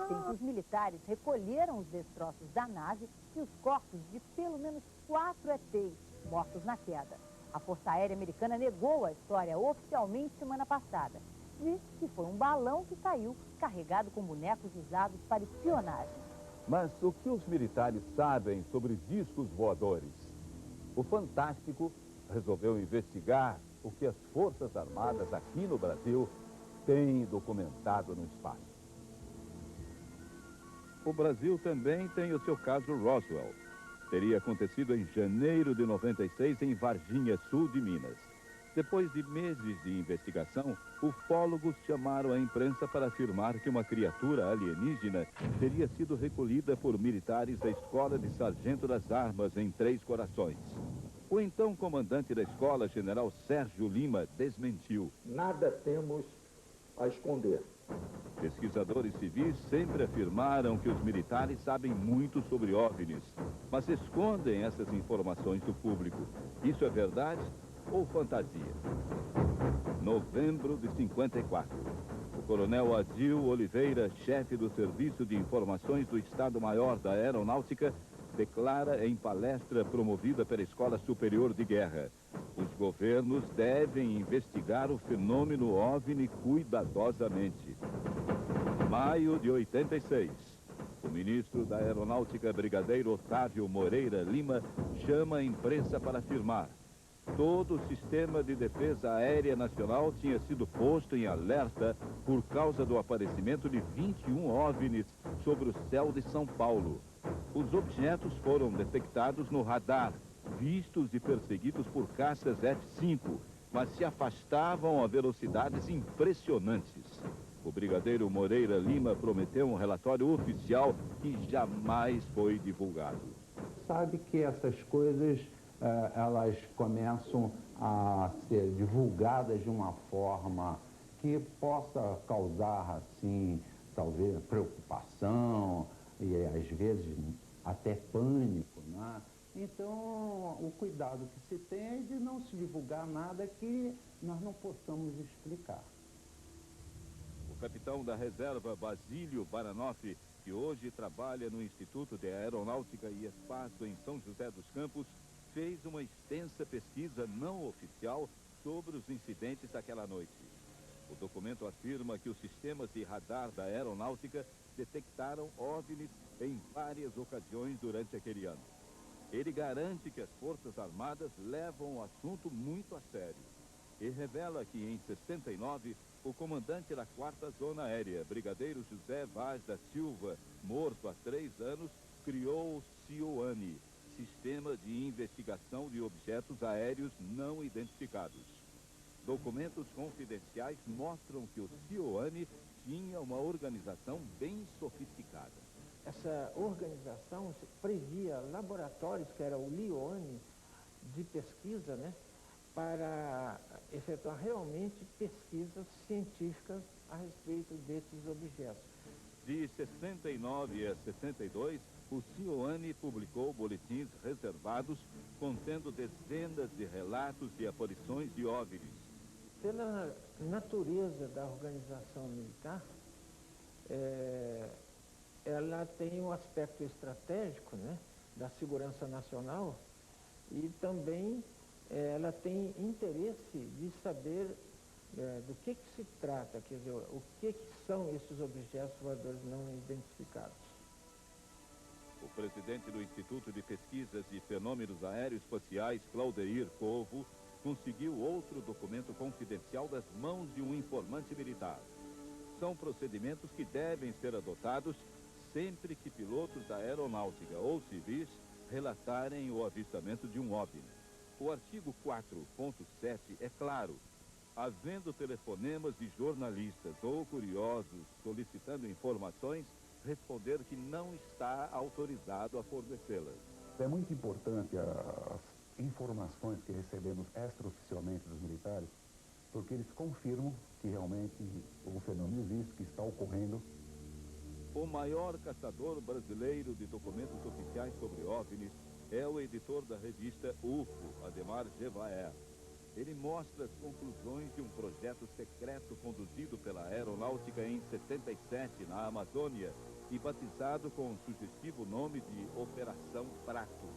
Ontem, os militares recolheram os destroços da nave e os corpos de pelo menos 4 ETs mortos na queda. A Força Aérea Americana negou a história oficialmente semana passada. Disse que foi um balão que caiu carregado com bonecos usados para espionagem. Mas o que os militares sabem sobre discos voadores? O Fantástico resolveu investigar o que as Forças Armadas aqui no Brasil têm documentado no espaço. O Brasil também tem o seu caso Roswell. Teria acontecido em janeiro de 96 em Varginha, sul de Minas. Depois de meses de investigação, ufólogos chamaram a imprensa para afirmar que uma criatura alienígena teria sido recolhida por militares da Escola de Sargento das Armas em Três Corações. O então comandante da escola, general Sérgio Lima, desmentiu. Nada temos a esconder. Pesquisadores civis sempre afirmaram que os militares sabem muito sobre OVNIs, mas escondem essas informações do público. Isso é verdade ou fantasia? Novembro de 54. O coronel Adil Oliveira, chefe do Serviço de Informações do Estado-Maior da Aeronáutica, declara em palestra promovida pela Escola Superior de Guerra: os governos devem investigar o fenômeno OVNI cuidadosamente. Maio de 86. O ministro da Aeronáutica, brigadeiro Otávio Moreira Lima, chama a imprensa para afirmar: todo o sistema de defesa aérea nacional tinha sido posto em alerta por causa do aparecimento de 21 OVNIs sobre o céu de São Paulo. Os objetos foram detectados no radar, vistos e perseguidos por caças F-5, mas se afastavam a velocidades impressionantes. O brigadeiro Moreira Lima prometeu um relatório oficial que jamais foi divulgado. Sabe que essas coisas, elas começam a ser divulgadas de uma forma que possa causar, assim, talvez preocupação e, às vezes, até pânico, né? Então, o cuidado que se tem é de não se divulgar nada que nós não possamos explicar. O capitão da reserva, Basílio Baranoff, que hoje trabalha no Instituto de Aeronáutica e Espaço em São José dos Campos, fez uma extensa pesquisa não oficial sobre os incidentes daquela noite. O documento afirma que os sistemas de radar da aeronáutica detectaram OVNIs em várias ocasiões durante aquele ano. Ele garante que as Forças Armadas levam o assunto muito a sério. E revela que, em 69, o comandante da 4ª Zona Aérea, brigadeiro José Vaz da Silva, morto há 3 anos, criou o CIOANI, Sistema de Investigação de Objetos Aéreos Não Identificados. Documentos confidenciais mostram que o CIOANI tinha uma organização bem sofisticada. Essa organização previa laboratórios, que era o LIONI, de pesquisa, né, para efetuar realmente pesquisas científicas a respeito desses objetos. De 69 a 72, o CIOANI publicou boletins reservados contendo dezenas de relatos de aparições de OVNIs. Pela natureza da organização militar, ela tem um aspecto estratégico, né, da segurança nacional, e também ela tem interesse de saber do que se trata, quer dizer, o que são esses objetos voadores não identificados. O presidente do Instituto de Pesquisas de Fenômenos Aeroespaciais, Claudeir Covo, conseguiu outro documento confidencial das mãos de um informante militar. São procedimentos que devem ser adotados sempre que pilotos da aeronáutica ou civis relatarem o avistamento de um OVNI. O artigo 4.7 é claro: havendo telefonemas de jornalistas ou curiosos solicitando informações, responder que não está autorizado a fornecê-las. É muito importante as informações que recebemos extraoficialmente dos militares, porque eles confirmam que realmente o fenômeno existe, que está ocorrendo. O maior caçador brasileiro de documentos oficiais sobre OVNIs é o editor da revista UFO, Ademar Gevaer. Ele mostra as conclusões de um projeto secreto conduzido pela aeronáutica em 77, na Amazônia, e batizado com o sugestivo nome de Operação Prato.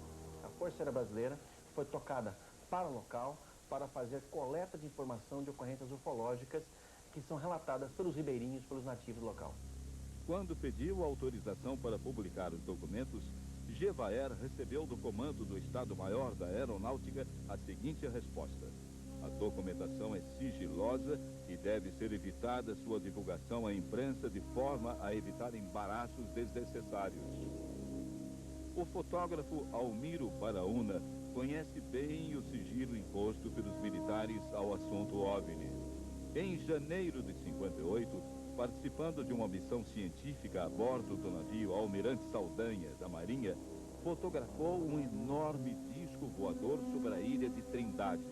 A Força Aérea Brasileira foi tocada para o local para fazer coleta de informação de ocorrências ufológicas que são relatadas pelos ribeirinhos, pelos nativos do local. Quando pediu autorização para publicar os documentos, Gevaer recebeu do comando do Estado-Maior da Aeronáutica a seguinte resposta: a documentação é sigilosa e deve ser evitada sua divulgação à imprensa de forma a evitar embaraços desnecessários. O fotógrafo Almiro Baraúna conhece bem o sigilo imposto pelos militares ao assunto OVNI. Em janeiro de 58, participando de uma missão científica a bordo do navio Almirante Saldanha, da Marinha, fotografou um enorme disco voador sobre a ilha de Trindade.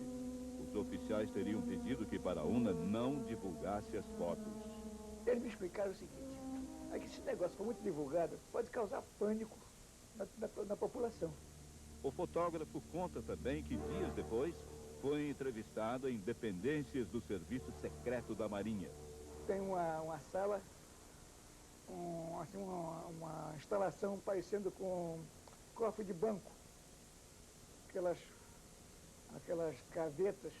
Os oficiais teriam pedido que Baraúna não divulgasse as fotos. Eles me explicaram o seguinte: é que esse negócio for muito divulgado, pode causar pânico na população. O fotógrafo conta também que dias depois foi entrevistado em dependências do Serviço Secreto da Marinha. Tem uma sala com assim, uma instalação parecendo com cofre de banco. Aquelas gavetas.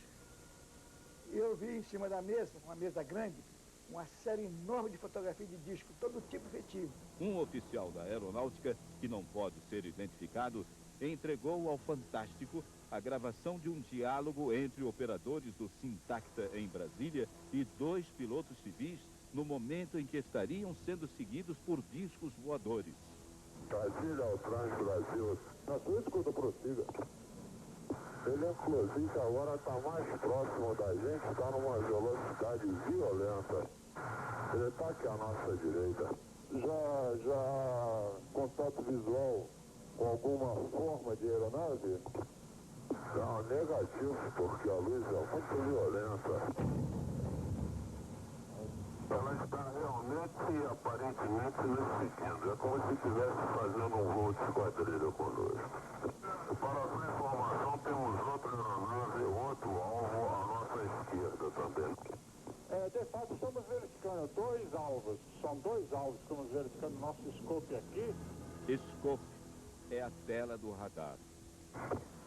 Eu vi em cima da mesa, uma mesa grande, uma série enorme de fotografias de disco, todo tipo efetivo. Um oficial da aeronáutica, que não pode ser identificado, entregou ao Fantástico a gravação de um diálogo entre operadores do Sintacta em Brasília e 2 pilotos civis no momento em que estariam sendo seguidos por discos voadores. Brasília ao Transbrasil. Na sua escuta, prossiga. Ele, inclusive, agora está mais próximo da gente, está numa velocidade violenta. Ele está aqui à nossa direita. Já contato visual com alguma forma de aeronave? Não, negativo, porque a luz é muito violenta. Ela está realmente e aparentemente nos seguindo. É como se estivesse fazendo um voo de esquadrilha conosco. Para a sua informação, temos outra aeronave, outro alvo à nossa esquerda também. De fato, estamos verificando 2 alvos. São 2 alvos que estamos verificando no nosso scope aqui. Scope é a tela do radar.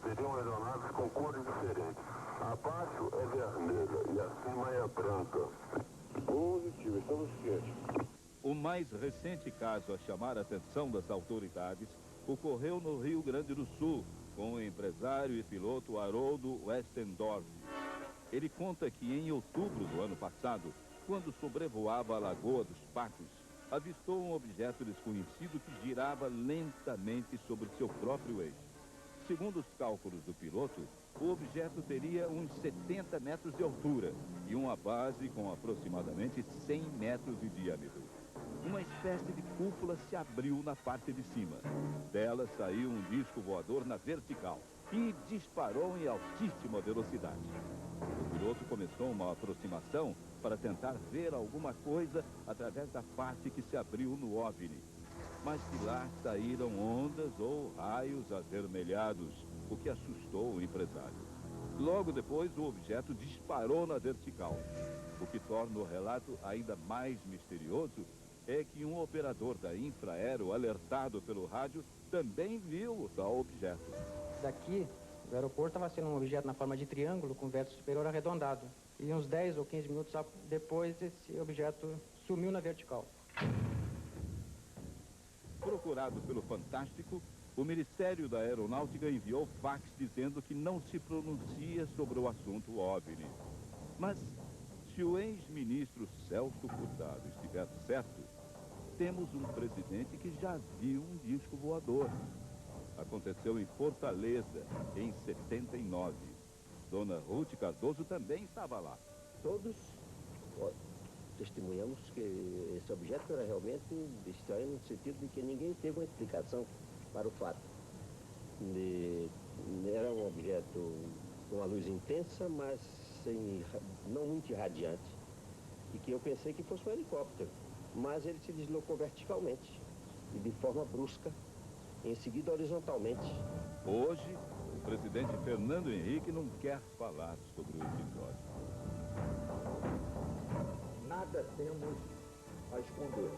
Seriam aeronaves com cores diferentes. Abaixo é vermelha e acima é branca. Positivo, estamos quietos. O mais recente caso a chamar a atenção das autoridades ocorreu no Rio Grande do Sul, com o empresário e piloto Haroldo Westendorf. Ele conta que em outubro do ano passado, quando sobrevoava a Lagoa dos Patos, avistou um objeto desconhecido que girava lentamente sobre seu próprio eixo. Segundo os cálculos do piloto, o objeto teria uns 70 metros de altura e uma base com aproximadamente 100 metros de diâmetro. Uma espécie de cúpula se abriu na parte de cima. Dela saiu um disco voador na vertical e disparou em altíssima velocidade. O piloto começou uma aproximação para tentar ver alguma coisa através da parte que se abriu no OVNI. Mas de lá saíram ondas ou raios avermelhados, o que assustou o empresário. Logo depois, o objeto disparou na vertical. O que torna o relato ainda mais misterioso é que um operador da Infraero, alertado pelo rádio, também viu o tal objeto. Daqui, o aeroporto estava sendo um objeto na forma de triângulo com vértice superior arredondado. E uns 10 ou 15 minutos depois, esse objeto sumiu na vertical. Procurado pelo Fantástico, o Ministério da Aeronáutica enviou fax dizendo que não se pronuncia sobre o assunto OVNI. Mas, se o ex-ministro Celso Furtado estiver certo, temos um presidente que já viu um disco voador. Aconteceu em Fortaleza, em 79. Dona Ruth Cardoso também estava lá. Todos testemunhamos que esse objeto era realmente estranho no sentido de que ninguém teve uma explicação para o fato. Era um objeto com uma luz intensa, mas não muito irradiante, e que eu pensei que fosse um helicóptero, mas ele se deslocou verticalmente e de forma brusca, em seguida horizontalmente. Hoje, o presidente Fernando Henrique não quer falar sobre o episódio. Nada temos a esconder.